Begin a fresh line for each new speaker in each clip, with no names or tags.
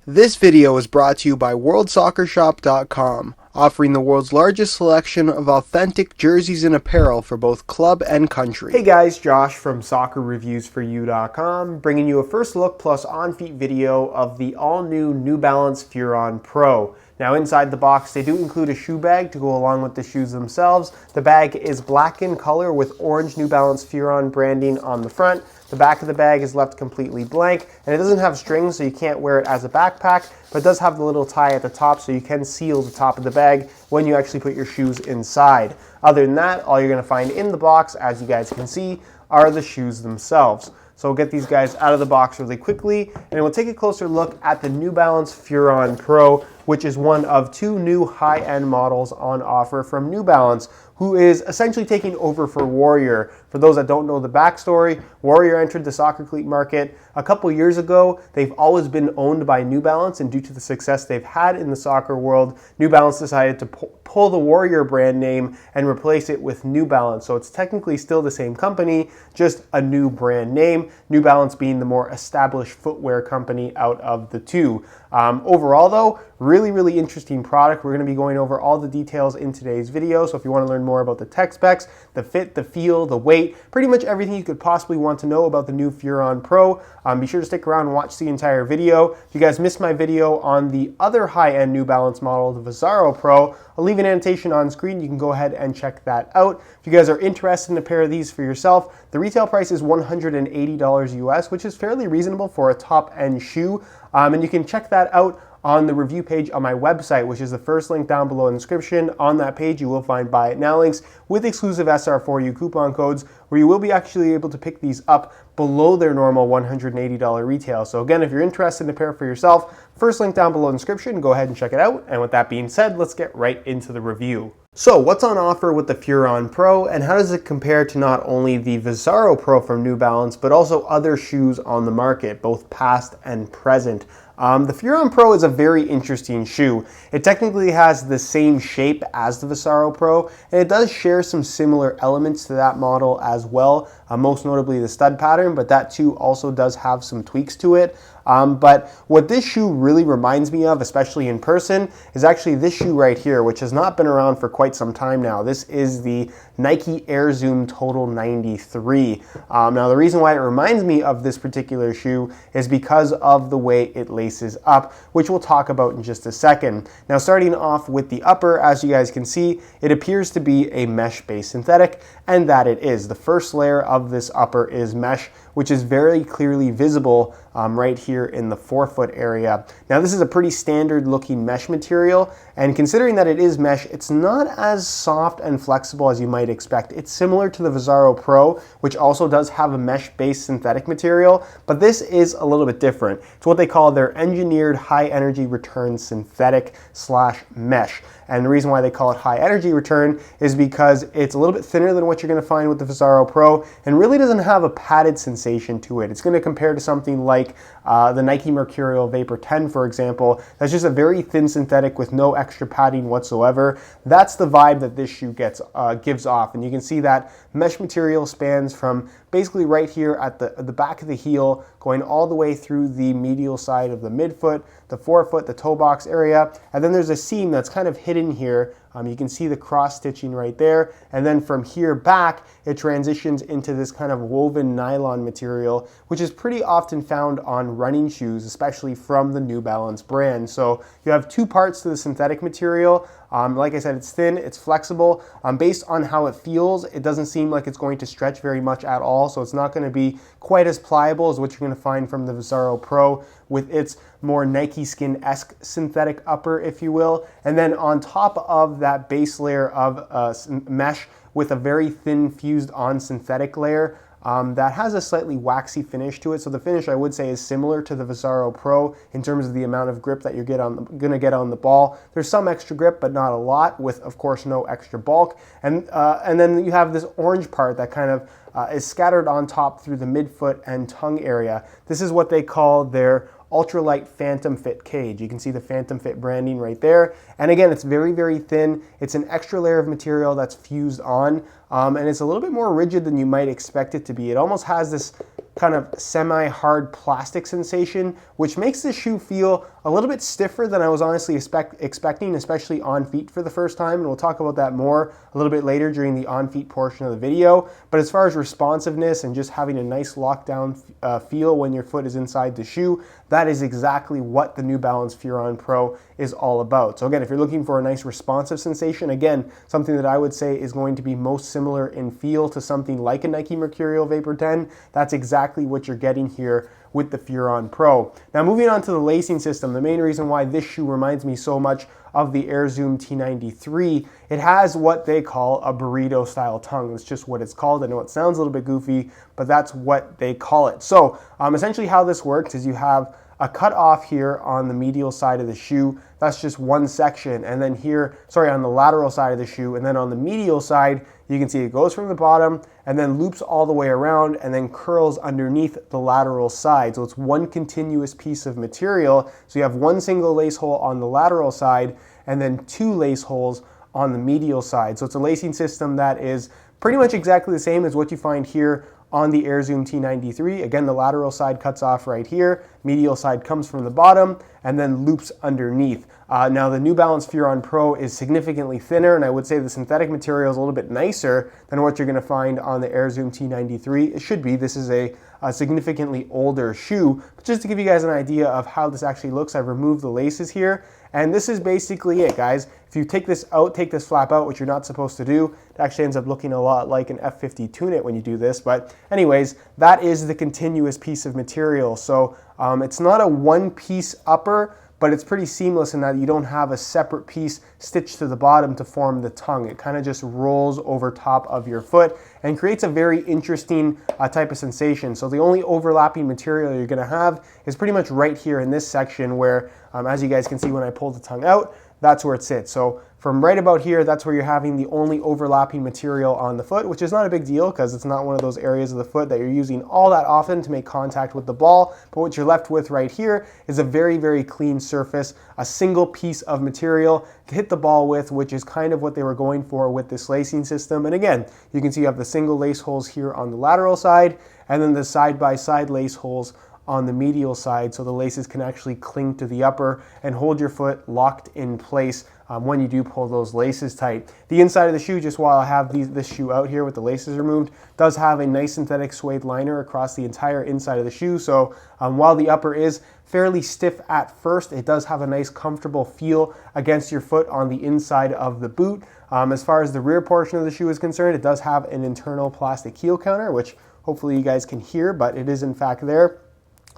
This video is brought to you by WorldSoccerShop.com, offering the world's largest selection of authentic jerseys and apparel for both club and country. Hey guys, Josh from SoccerReviewsForYou.com, bringing you a first look plus on-feet video of the all-new New Balance Furon Pro. Now inside the box, they do include a shoe bag to go along with the shoes themselves. The bag is black in color with orange New Balance Furon branding on the front. The back of the bag is left completely blank, and it doesn't have strings, so you can't wear it as a backpack, but it does have the little tie at the top, so you can seal the top of the bag when you actually put your shoes inside. Other than that, all you're going to find in the box, as you guys can see, are the shoes themselves. So we'll get these guys out of the box really quickly, and we'll take a closer look at the New Balance Furon Pro, which is one of two new high-end models on offer from New Balance, who is essentially taking over for Warrior. For those that don't know the backstory, Warrior entered the soccer cleat market a couple years ago. They've always been owned by New Balance, and due to the success they've had in the soccer world, New Balance decided to pull the Warrior brand name and replace it with New Balance. So it's technically still the same company, just a new brand name, New Balance being the more established footwear company out of the two. Overall though, really interesting product. We're going to be going over all the details in today's video, so if you want to learn more about the tech specs, the fit, the feel, the weight, pretty much everything you could possibly want to know about the new Furon Pro, be sure to stick around and watch the entire video. If you guys missed my video on the other high-end New Balance model, the Vizaro Pro, I'll leave an annotation on screen. You can go ahead and check that out. If you guys are interested in a pair of these for yourself, the retail price is $180 US, which is fairly reasonable for a top-end shoe, and you can check that out on the review page on my website, which is the first link down below in the description. On that page, you will find Buy It Now links with exclusive SR4U coupon codes, where you will be actually able to pick these up below their normal $180 retail. So again, if you're interested in a pair for yourself, first link down below in the description, go ahead and check it out. And with that being said, let's get right into the review. So what's on offer with the Furon Pro, and how does it compare to not only the Vizaro Pro from New Balance, but also other shoes on the market, both past and present? The Furon Pro is a very interesting shoe. It technically has the same shape as the Vizaro Pro, and it does share some similar elements to that model as well, most notably the stud pattern, but that too also does have some tweaks to it. But what this shoe really reminds me of, especially in person, is actually this shoe right here, which has not been around for quite some time now. This is the Nike Air Zoom Total 93. Now the reason why it reminds me of this particular shoe is because of the way it laces up, which we'll talk about in just a second. Now starting off with the upper, as you guys can see, it appears to be a mesh-based synthetic, and that it is. The first layer of this upper is mesh, which is very clearly visible right here in the forefoot area. Now this is a pretty standard looking mesh material, and considering that it is mesh, it's not as soft and flexible as you might expect. It's similar to the Vizaro Pro, which also does have a mesh-based synthetic material, but this is a little bit different. It's what they call their engineered high energy return synthetic / mesh. And the reason why they call it high energy return is because it's a little bit thinner than what you're going to find with the Vizaro Pro, and really doesn't have a padded sensation to it. It's going to compare to something like the Nike Mercurial Vapor 10, for example. That's just a very thin synthetic with no extra padding whatsoever. That's the vibe that this shoe gives off, and you can see that mesh material spans from basically right here at the back of the heel, going all the way through the medial side of the midfoot, the forefoot, the toe box area, and then there's a seam that's kind of hidden here. You can see the cross stitching right there, and then from here back, it transitions into this kind of woven nylon material, which is pretty often found on running shoes, especially from the New Balance brand. So you have two parts to the synthetic material. Like I said, it's thin, it's flexible. Based on how it feels, it doesn't seem like it's going to stretch very much at all, so it's not going to be quite as pliable as what you're going to find from the Vizaro Pro with its more Nike Skin-esque synthetic upper, if you will. And then on top of that base layer of mesh with a very thin fused on synthetic layer, that has a slightly waxy finish to it. So the finish, I would say, is similar to the Vizaro Pro in terms of the amount of grip that you're going to get on the ball. There's some extra grip, but not a lot, with, of course, no extra bulk. And then you have this orange part that kind of is scattered on top through the midfoot and tongue area. This is what they call their ultralight Phantom Fit cage. You can see the Phantom Fit branding right there. And again, it's very thin. It's an extra layer of material that's fused on, and it's a little bit more rigid than you might expect it to be. It almost has this kind of semi-hard plastic sensation, which makes this shoe feel a little bit stiffer than I was honestly expecting, especially on feet for the first time, and we'll talk about that more a little bit later during the on feet portion of the video. But as far as responsiveness and just having a nice lockdown feel when your foot is inside the shoe, that is exactly what the New Balance Furon Pro is all about. So again, if you're looking for a nice responsive sensation, again, something that I would say is going to be most similar in feel to something like a Nike Mercurial Vapor 10, that's exactly what you're getting here with the Furon Pro. Now moving on to the lacing system, the main reason why this shoe reminds me so much of the Air Zoom T93, it has what they call a burrito style tongue. It's just what it's called. I know it sounds a little bit goofy, but that's what they call it. So essentially how this works is you have a cut off here on the medial side of the shoe. That's just one section. And then here, on the lateral side of the shoe, and then on the medial side, you can see it goes from the bottom and then loops all the way around and then curls underneath the lateral side. So it's one continuous piece of material. So you have one single lace hole on the lateral side and then two lace holes on the medial side. So it's a lacing system that is pretty much exactly the same as what you find here on the Air Zoom T93. Again, the lateral side cuts off right here, medial side comes from the bottom, and then loops underneath. Now the New Balance Furon Pro is significantly thinner, and I would say the synthetic material is a little bit nicer than what you're gonna find on the Air Zoom T93. It should be. This is a significantly older shoe. But just to give you guys an idea of how this actually looks, I've removed the laces here, and this is basically it, guys. If you take this out, take this flap out, which you're not supposed to do, it actually ends up looking a lot like an F50 Tune-It when you do this. But anyways, that is the continuous piece of material. So it's not a one-piece upper, but it's pretty seamless in that you don't have a separate piece stitched to the bottom to form the tongue. It kind of just rolls over top of your foot and creates a very interesting type of sensation. So the only overlapping material you're gonna have is pretty much right here in this section where, as you guys can see when I pull the tongue out, that's where it sits. So from right about here, that's where you're having the only overlapping material on the foot, which is not a big deal because it's not one of those areas of the foot that you're using all that often to make contact with the ball. But what you're left with right here is a very, very clean surface, a single piece of material to hit the ball with, which is kind of what they were going for with this lacing system. And again, you can see you have the single lace holes here on the lateral side, and then the side-by-side lace holes on the medial side, so the laces can actually cling to the upper and hold your foot locked in place when you do pull those laces tight. The inside of the shoe, just while I have this shoe out here with the laces removed, does have a nice synthetic suede liner across the entire inside of the shoe. So while the upper is fairly stiff at first, it does have a nice comfortable feel against your foot on the inside of the boot. As far as the rear portion of the shoe is concerned, it does have an internal plastic heel counter, which hopefully you guys can hear, but it is in fact there.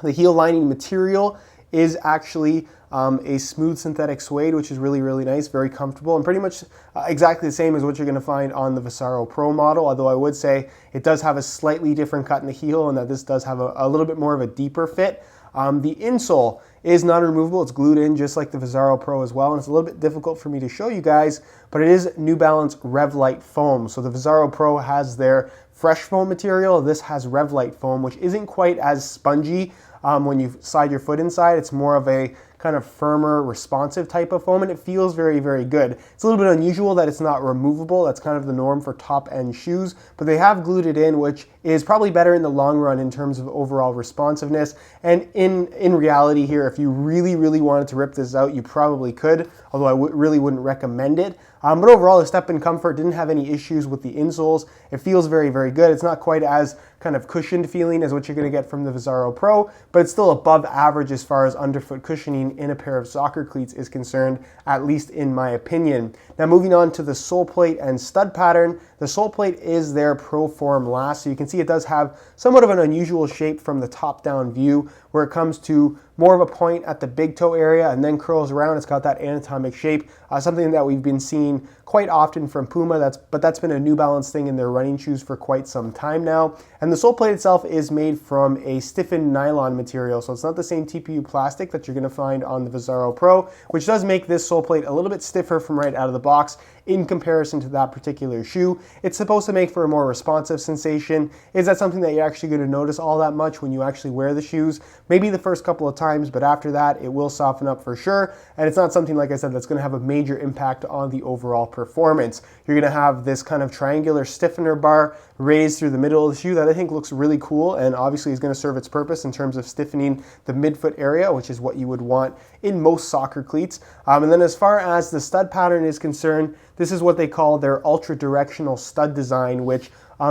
The heel lining material is actually a smooth synthetic suede, which is really, really nice, very comfortable, and pretty much exactly the same as what you're going to find on the Vissaro Pro model, although I would say it does have a slightly different cut in the heel and that this does have a little bit more of a deeper fit. The insole is non-removable. It's glued in just like the Vissaro Pro as well, and it's a little bit difficult for me to show you guys, but it is New Balance Revlite foam. So the Vissaro Pro has their fresh foam material. This has Revlite foam, which isn't quite as spongy when you slide your foot inside. It's more of a kind of firmer, responsive type of foam, and it feels very, very good. It's a little bit unusual that it's not removable. That's kind of the norm for top-end shoes, but they have glued it in, which is probably better in the long run in terms of overall responsiveness. And in reality here, if you really, really wanted to rip this out, you probably could, although I really wouldn't recommend it. But overall, the step in comfort, didn't have any issues with the insoles. It feels very, very good. It's not quite as kind of cushioned feeling as what you're going to get from the Vissaro Pro, but it's still above average as far as underfoot cushioning in a pair of soccer cleats is concerned, at least in my opinion. Now moving on to the sole plate and stud pattern. The sole plate is their Pro Form last, so you can see it does have somewhat of an unusual shape from the top-down view, where it comes to more of a point at the big toe area and then curls around. It's got that anatomic shape, something that we've been seeing quite often from Puma, but that's been a New Balance thing in their running shoes for quite some time now. And the sole plate itself is made from a stiffened nylon material, so it's not the same TPU plastic that you're going to find on the Vissaro Pro, which does make this sole plate a little bit stiffer from right out of the box in comparison to that particular shoe. It's supposed to make for a more responsive sensation. Is that something that you're actually going to notice all that much when you actually wear the shoes? Maybe the first couple of times times, but after that it will soften up for sure, and it's not something, like I said, that's going to have a major impact on the overall performance. You're going to have this kind of triangular stiffener bar raised through the middle of the shoe that I think looks really cool, and obviously is going to serve its purpose in terms of stiffening the midfoot area, which is what you would want in most soccer cleats. And then as far as the stud pattern is concerned, this is what they call their ultra directional stud design, which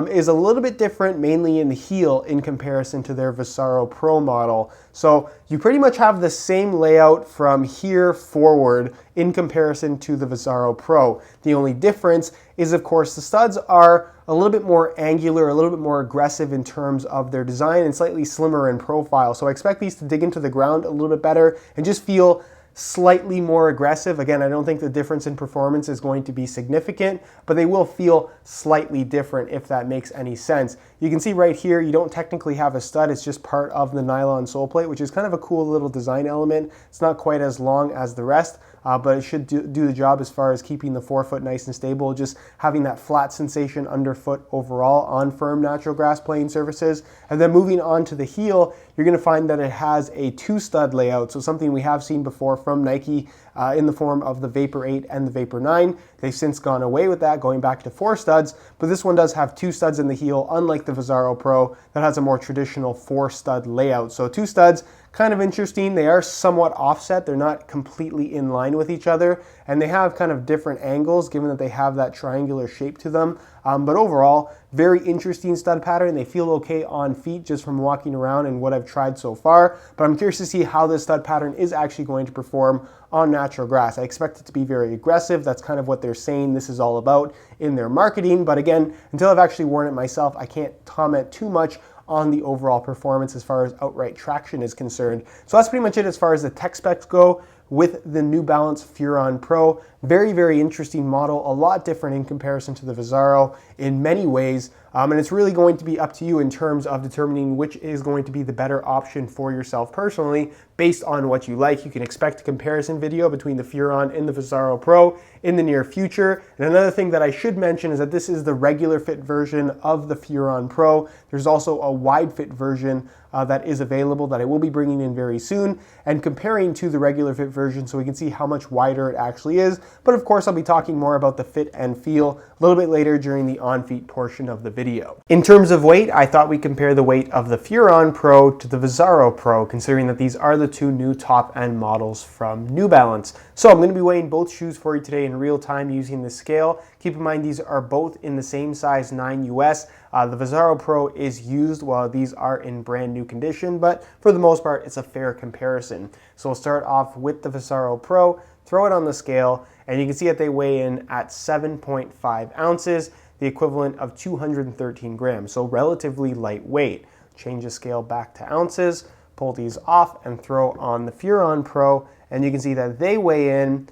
is a little bit different, mainly in the heel in comparison to their Visaro Pro model. So you pretty much have the same layout from here forward in comparison to the Visaro Pro. The only difference is, of course, the studs are a little bit more angular, a little bit more aggressive in terms of their design, and slightly slimmer in profile. So I expect these to dig into the ground a little bit better and just feel slightly more aggressive. Again, I don't think the difference in performance is going to be significant, but they will feel slightly different, if that makes any sense. You can see right here, you don't technically have a stud, it's just part of the nylon sole plate, which is kind of a cool little design element. It's not quite as long as the rest, but it should do the job as far as keeping the forefoot nice and stable, just having that flat sensation underfoot overall on firm natural grass playing surfaces. And then moving on to the heel, you're going to find that it has a 2-stud layout, so something we have seen before from Nike in the form of the Vapor 8 and the Vapor 9. They've since gone away with that, going back to 4 studs, but this one does have 2 studs in the heel, unlike the Visaro Pro that has a more traditional 4-stud layout. So 2 studs, kind of interesting. They are somewhat offset. They're not completely in line with each other, and they have kind of different angles given that they have that triangular shape to them. But overall, very interesting stud pattern. They feel okay on feet just from walking around and what I've tried so far, but I'm curious to see how this stud pattern is actually going to perform on natural grass. I expect it to be very aggressive. That's kind of what they're saying this is all about in their marketing, but again, until I've actually worn it myself, I can't comment too much on the overall performance as far as outright traction is concerned. So that's pretty much it as far as the tech specs go with the New Balance Furon Pro. Very, very interesting model, a lot different in comparison to the Visaro in many ways, and it's really going to be up to you in terms of determining which is going to be the better option for yourself personally based on what you like. You can expect a comparison video between the Furon and the Visaro Pro in the near future. And another thing that I should mention is that this is the regular fit version of the Furon Pro. There's also a wide fit version that is available that I will be bringing in very soon and comparing to the regular fit version so we can see how much wider it actually is. But of course, I'll be talking more about the fit and feel a little bit later during the on-feet portion of the video. In terms of weight, I thought we'd compare the weight of the Furon Pro to the Visaro Pro, considering that these are the 2 new top-end models from New Balance. So I'm going to be weighing both shoes for you today in real time using the scale. Keep in mind these are both in the same size 9 US. The Visaro Pro is used while these are in brand new condition, but for the most part, it's a fair comparison. So we'll start off with the Visaro Pro, throw it on the scale, and you can see that they weigh in at 7.5 ounces, the equivalent of 213 grams, so relatively lightweight. Change the scale back to ounces, pull these off, and throw on the Furon Pro, and you can see that they weigh in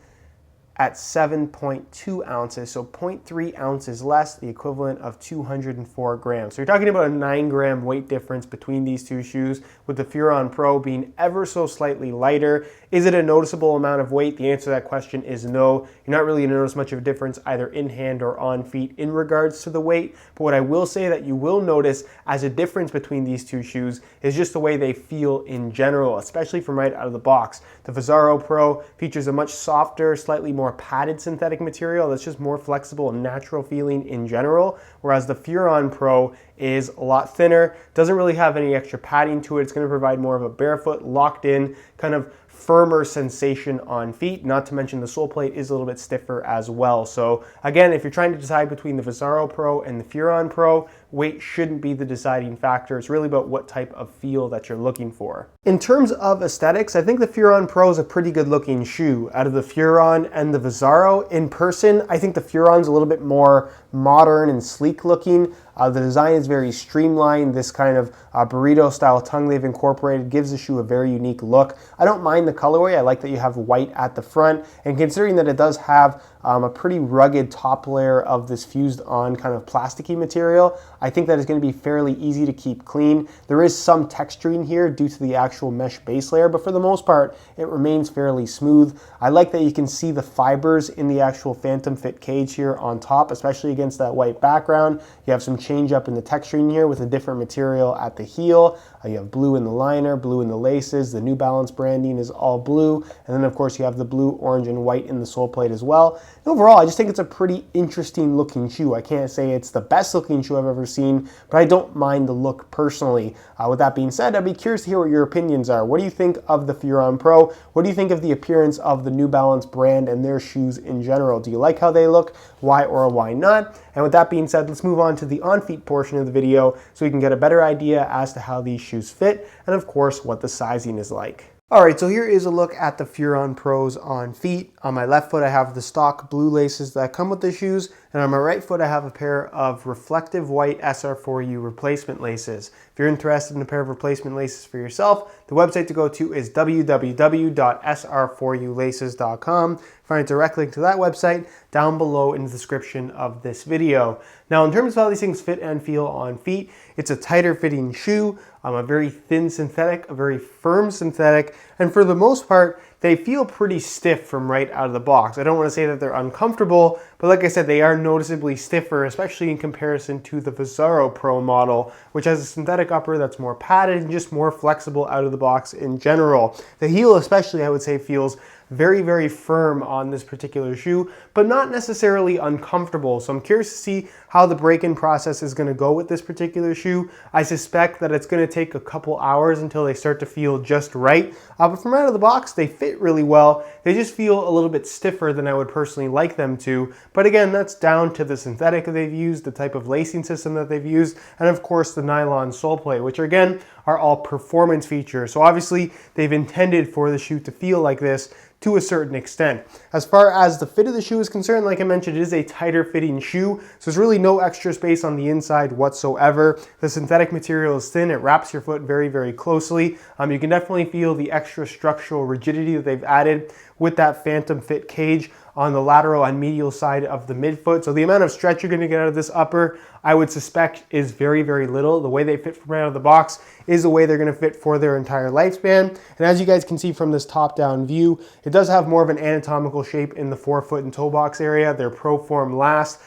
at 7.2 ounces, so 0.3 ounces less, the equivalent of 204 grams. So you're talking about a 9-gram weight difference between these 2 shoes, with the Furon Pro being ever so slightly lighter. Is it a noticeable amount of weight? The answer to that question is no. You're not really going to notice much of a difference either in hand or on feet in regards to the weight, but what I will say that you will notice as a difference between these 2 shoes is just the way they feel in general, especially from right out of the box. The Visaro Pro features a much softer, slightly more padded synthetic material that's just more flexible and natural feeling in general, whereas the Furon Pro is a lot thinner, doesn't really have any extra padding to it. It's going to provide more of a barefoot, locked in, kind of firmer sensation on feet, not to mention the sole plate is a little bit stiffer as well. So again, if you're trying to decide between the Visaro Pro and the Furon Pro, weight shouldn't be the deciding factor. It's really about what type of feel that you're looking for. In terms of aesthetics, I think the Furon Pro is a pretty good looking shoe. Out of the Furon and the Visaro, in person, I think the Furon's a little bit more modern and sleek looking. The design is very streamlined. This kind of burrito style tongue they've incorporated gives the shoe a very unique look. I don't mind the colorway. I like that you have white at the front, and considering that it does have a pretty rugged top layer of this fused on kind of plasticky material, I think that it's going to be fairly easy to keep clean. There is some texturing here due to the actual mesh base layer, but for the most part, it remains fairly smooth. I like that you can see the fibers in the actual Phantom Fit cage here on top, especially against that white background. You have some change up in the texturing here with a different material at the heel. You have blue in the liner, blue in the laces. The New Balance branding is all blue. And then of course you have the blue, orange, and white in the sole plate as well. And overall, I just think it's a pretty interesting looking shoe. I can't say it's the best looking shoe I've ever seen, but I don't mind the look personally. With that being said, I'd be curious to hear what your opinions are. What do you think of the Furon Pro? What do you think of the appearance of the New Balance brand and their shoes in general? Do you like how they look? Why or why not? And with that being said, let's move on to the on-feet portion of the video so you can get a better idea as to how these shoes fit and of course what the sizing is like. Alright, so here is a look at the Furon Pros on feet. On my left foot I have the stock blue laces that come with the shoes, and on my right foot I have a pair of reflective white SR4U replacement laces. If you're interested in a pair of replacement laces for yourself, the website to go to is www.sr4ulaces.com. Find a direct link to that website down below in the description of this video. Now in terms of how these things fit and feel on feet, it's a tighter fitting shoe, a very thin synthetic, a very firm synthetic, and for the most part, they feel pretty stiff from right out of the box. I don't want to say that they're uncomfortable, but like I said, they are noticeably stiffer, especially in comparison to the Visaro Pro model, which has a synthetic upper that's more padded and just more flexible out of the box in general. The heel especially, I would say, feels very, very firm on this particular shoe, but not necessarily uncomfortable. So I'm curious to see how the break-in process is going to go with this particular shoe. I suspect that it's going to take a couple hours until they start to feel just right. But from out of the box, they fit really well. They just feel a little bit stiffer than I would personally like them to. But again, that's down to the synthetic that they've used, the type of lacing system that they've used, and of course the nylon sole plate, which again are all performance features. So obviously they've intended for the shoe to feel like this to a certain extent. As far as the fit of the shoe is concerned, like I mentioned, it is a tighter fitting shoe, so there's really no extra space on the inside whatsoever. The synthetic material is thin, it wraps your foot very, very closely. You can definitely feel the extra structural rigidity that they've added with that phantom fit cage on the lateral and medial side of the midfoot. So the amount of stretch you're gonna get out of this upper, I would suspect, is very, very little. The way they fit from out of the box is the way they're gonna fit for their entire lifespan. And as you guys can see from this top-down view, it does have more of an anatomical shape in the forefoot and toe box area. They're Pro-Form last,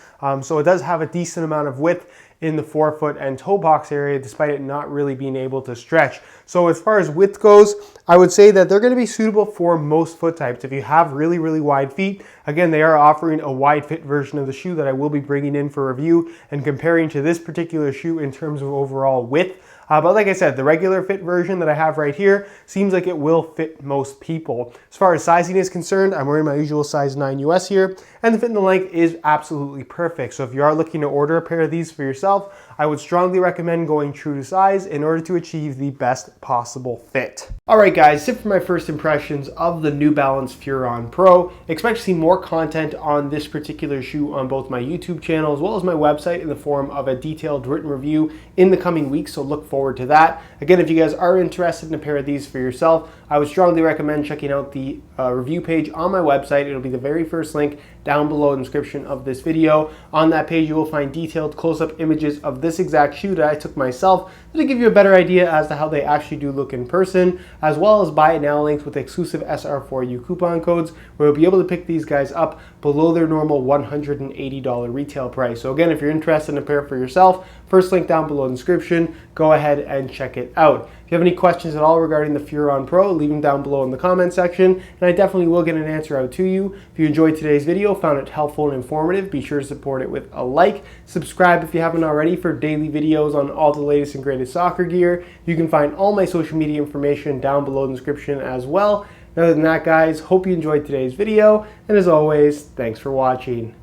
so it does have a decent amount of width in the forefoot and toe box area, despite it not really being able to stretch. So as far as width goes, I would say that they're going to be suitable for most foot types. If you have really, really wide feet, again, they are offering a wide fit version of the shoe that I will be bringing in for review and comparing to this particular shoe in terms of overall width. But like I said, the regular fit version that I have right here seems like it will fit most people. As far as sizing is concerned, I'm wearing my usual size 9 US here, and the fit and the length is absolutely perfect. So if you are looking to order a pair of these for yourself, I would strongly recommend going true to size in order to achieve the best possible fit. Alright guys, that's it for my first impressions of the New Balance Furon Pro. Expect to see more content on this particular shoe on both my YouTube channel as well as my website in the form of a detailed written review in the coming weeks, so look forward to that. Again, if you guys are interested in a pair of these for yourself, I would strongly recommend checking out the review page on my website. It'll be the very first link down below in the description of this video. On that page, you will find detailed close-up images of this exact shoe that I took myself to give you a better idea as to how they actually do look in person, as well as buy it now links with exclusive SR4U coupon codes, where you'll be able to pick these guys up below their normal $180 retail price. So again, if you're interested in a pair for yourself, first link down below in the description, go ahead and check it out. If you have any questions at all regarding the Furon Pro, leave them down below in the comment section, and I definitely will get an answer out to you. If you enjoyed today's video, found it helpful and informative, be sure to support it with a like. Subscribe if you haven't already for daily videos on all the latest and greatest soccer gear. You can find all my social media information down below in the description as well. And other than that, guys, hope you enjoyed today's video, and as always, thanks for watching.